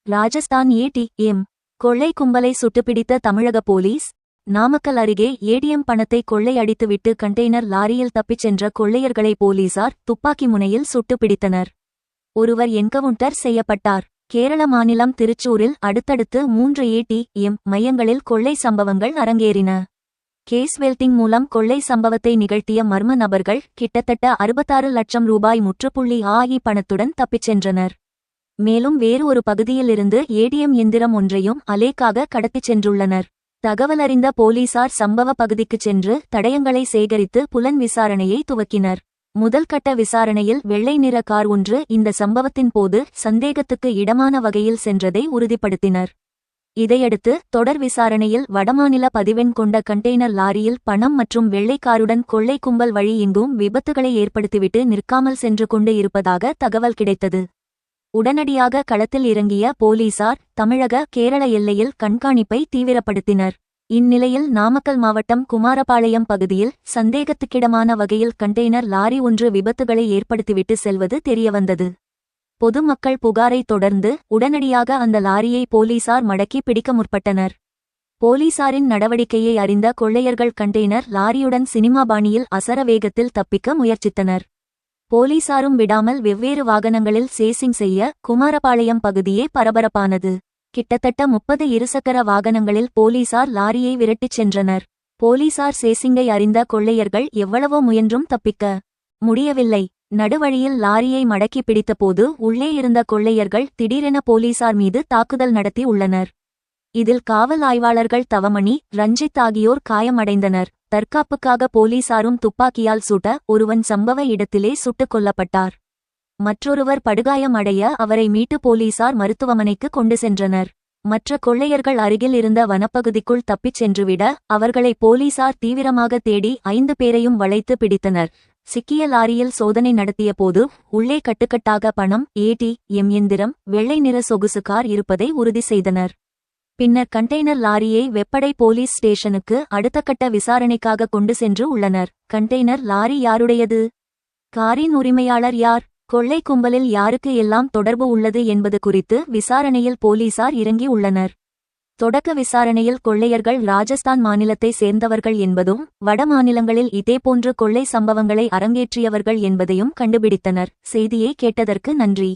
Rajasthan ATM கொள்ளை கும்பலை சுட்டுப்பிடித்த தமிழக போலீஸ். நாமக்கல் அருகே ஏடிஎம் பணத்தை கொள்ளையடித்துவிட்டு கண்டெய்னர் லாரியில் தப்பிச் சென்ற கொள்ளையர்களை போலீசார் துப்பாக்கி முனையில் சுட்டு பிடித்தனர். ஒருவர் என்கவுண்டர் செய்யப்பட்டார். கேரள மாநிலம் திருச்சூரில் அடுத்தடுத்து 3 ஏடிஎம் மையங்களில் கொள்ளை சம்பவங்கள் அரங்கேறின. கேஸ் வெல்டிங் மூலம் கொள்ளை சம்பவத்தை நிகழ்த்திய மர்ம நபர்கள் கிட்டத்தட்ட 66 லட்சம் ரூபாய் முற்றுப்புள்ளி பணத்துடன் தப்பிச் சென்றனர். மேலும் வேறு ஒரு பகுதியிலிருந்து ஏடிஎம் எந்திரம் ஒன்றையும் அலேக்காக கடத்திச் சென்றுள்ளனர். தகவலறிந்த போலீசார் சம்பவ பகுதிக்குச் சென்று தடயங்களை சேகரித்து புலன் விசாரணையை துவக்கினர். முதல் கட்ட விசாரணையில் வெள்ளை நிற கார் ஒன்று இந்த சம்பவத்தின் போது சந்தேகத்துக்கு இடமான வகையில் சென்றதை உறுதிப்படுத்தினர். இதையடுத்து தொடர் விசாரணையில் வடமாநில பதிவெண் கொண்ட கண்டெய்னர் லாரியில் பணம் மற்றும் வெள்ளை காருடன் கொள்ளை கும்பல் வழி எங்கும் விபத்துகளை ஏற்படுத்திவிட்டு நிற்காமல் சென்று கொண்டு இருப்பதாக தகவல் கிடைத்தது. உடனடியாக களத்தில் இறங்கிய போலீசார் தமிழக கேரள எல்லையில் கண்காணிப்பை தீவிரப்படுத்தினர். இந்நிலையில் நாமக்கல் மாவட்டம் குமாரபாளையம் பகுதியில் சந்தேகத்துக்கிடமான வகையில் கண்டெய்னர் லாரி ஒன்று விபத்துகளை ஏற்படுத்திவிட்டு செல்வது தெரியவந்தது. பொதுமக்கள் புகாரை தொடர்ந்து உடனடியாக அந்த லாரியை போலீசார் மடக்கி பிடிக்க முற்பட்டனர். போலீசாரின் நடவடிக்கையை அறிந்த கொள்ளையர்கள் கண்டெய்னர் லாரியுடன் சினிமா பாணியில் அசர வேகத்தில் தப்பிக்க முயற்சித்தனர். போலீசாரும் விடாமல் வெவ்வேறு வாகனங்களில் சேசிங் செய்ய குமாரபாளையம் பகுதியே பரபரப்பானது. கிட்டத்தட்ட 30 இருசக்கர வாகனங்களில் போலீசார் லாரியை விரட்டிச் சென்றனர். போலீசார் சேசிங்கை அறிந்த கொள்ளையர்கள் எவ்வளவோ முயன்றும் தப்பிக்க முடியவில்லை. நடுவழியில் லாரியை மடக்கி பிடித்தபோது உள்ளே இருந்த கொள்ளையர்கள் திடீரென போலீசார் மீது தாக்குதல் நடத்தி உள்ளனர். இதில் காவல் ஆய்வாளர்கள் தவமணி, ரஞ்சித் ஆகியோர் காயமடைந்தனர். தற்காப்புக்காக போலீசாரும் துப்பாக்கியால் சுட்ட ஒருவன் சம்பவ இடத்திலே சுட்டுக் கொல்லப்பட்டார். மற்றொருவர் படுகாயம் அடைய அவரை மீட்டு போலீசார் மருத்துவமனைக்கு கொண்டு சென்றனர். மற்ற கொள்ளையர்கள் அருகில் இருந்த வனப்பகுதிக்குள் தப்பிச் சென்றுவிட அவர்களை போலீசார் தீவிரமாக தேடி 5 பேரையும் வளைத்து பிடித்தனர். சிக்கிய லாரியில் சோதனை நடத்திய போது உள்ளே கட்டுக்கட்டாக பணம், ஏடிஎம் எந்திரம், வெள்ளை நிற சொகுசு கார் இருப்பதை உறுதி செய்தனர். பின்னர் கண்டெய்னர் லாரியை வெப்படை போலீஸ் ஸ்டேஷனுக்கு அடுத்த கட்ட விசாரணைக்காக கொண்டு சென்று உள்ளனர். கண்டெய்னர் லாரி யாருடையது? காரின் உரிமையாளர் யார்? கொள்ளை கும்பலில் யாருக்கு எல்லாம் தொடர்பு உள்ளது என்பது குறித்து விசாரணையில் போலீசார் இறங்கி உள்ளனர். தொடக்க விசாரணையில் கொள்ளையர்கள் ராஜஸ்தான் மாநிலத்தை சேர்ந்தவர்கள் என்பதும் வட மாநிலங்களில் இதேபோன்று கொள்ளை சம்பவங்களை அரங்கேற்றியவர்கள் என்பதையும் கண்டுபிடித்தனர். செய்தியை கேட்டதற்கு நன்றி.